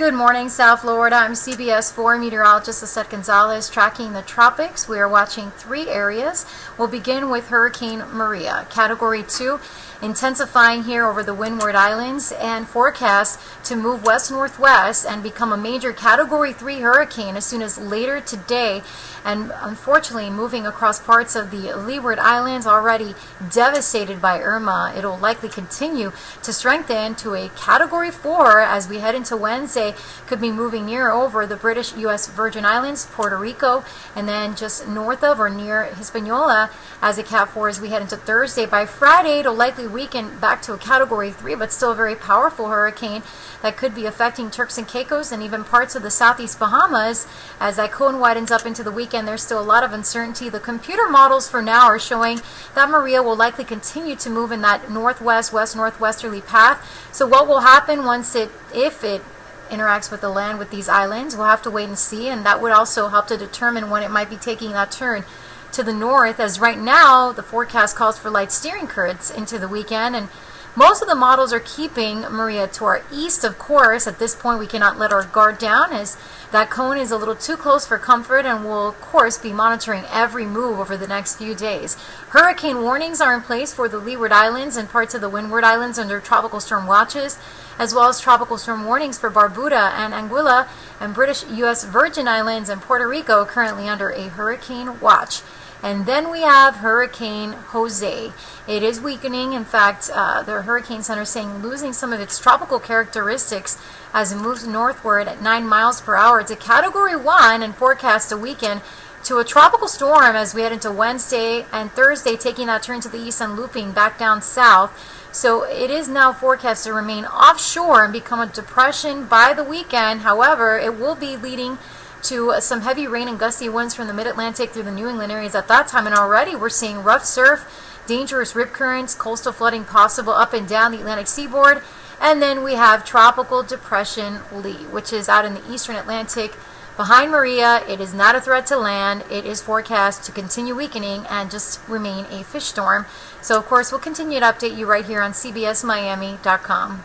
Good morning, South Florida. I'm CBS 4 meteorologist Lisette Gonzalez tracking the tropics. We are watching three areas. We'll begin with Hurricane Maria, Category 2, intensifying here over the Windward Islands and forecast to move west-northwest and become a major Category 3 hurricane as soon as later today, and unfortunately moving across parts of the Leeward Islands already devastated by Irma. It'll likely continue to strengthen to a Category 4 as we head into Wednesday. Could be moving near over the British U.S. Virgin Islands, Puerto Rico, and then just north of or near Hispaniola as a Cat 4 as we head into Thursday. By Friday, it'll likely weaken back to a Category 3, but still a very powerful hurricane that could be affecting Turks and Caicos and even parts of the southeast Bahamas. As that cone widens up into the weekend, there's still a lot of uncertainty. The computer models for now are showing that Maria will likely continue to move in that northwest, west-northwesterly path. So what will happen if it interacts with the land with these islands, we'll have to wait and see, and that would also help to determine when it might be taking that turn to the north, as right now the forecast calls for light steering currents into the weekend, and most of the models are keeping Maria to our east. Of course, at this point we cannot let our guard down as that cone is a little too close for comfort, and we'll of course be monitoring every move over the next few days. Hurricane warnings are in place for the Leeward Islands and parts of the Windward Islands under tropical storm watches, as well as tropical storm warnings for Barbuda and Anguilla and British U.S. Virgin Islands and Puerto Rico currently under a hurricane watch. And then we have Hurricane Jose. It is weakening. In fact, the Hurricane Center is saying losing some of its tropical characteristics as it moves northward at 9 miles per hour. It's a Category 1 and forecast to weaken to a tropical storm as we head into Wednesday and Thursday, taking that turn to the east and looping back down south. So it is now forecast to remain offshore and become a depression by the weekend. However, it will be leading to some heavy rain and gusty winds from the mid-Atlantic through the New England areas at that time, and already we're seeing rough surf, dangerous rip currents, coastal flooding possible up and down the Atlantic seaboard. And then we have Tropical Depression Lee, which is out in the eastern Atlantic behind Maria. It is not a threat to land. It is forecast to continue weakening and just remain a fish storm. So of course we'll continue to update you right here on CBSMiami.com.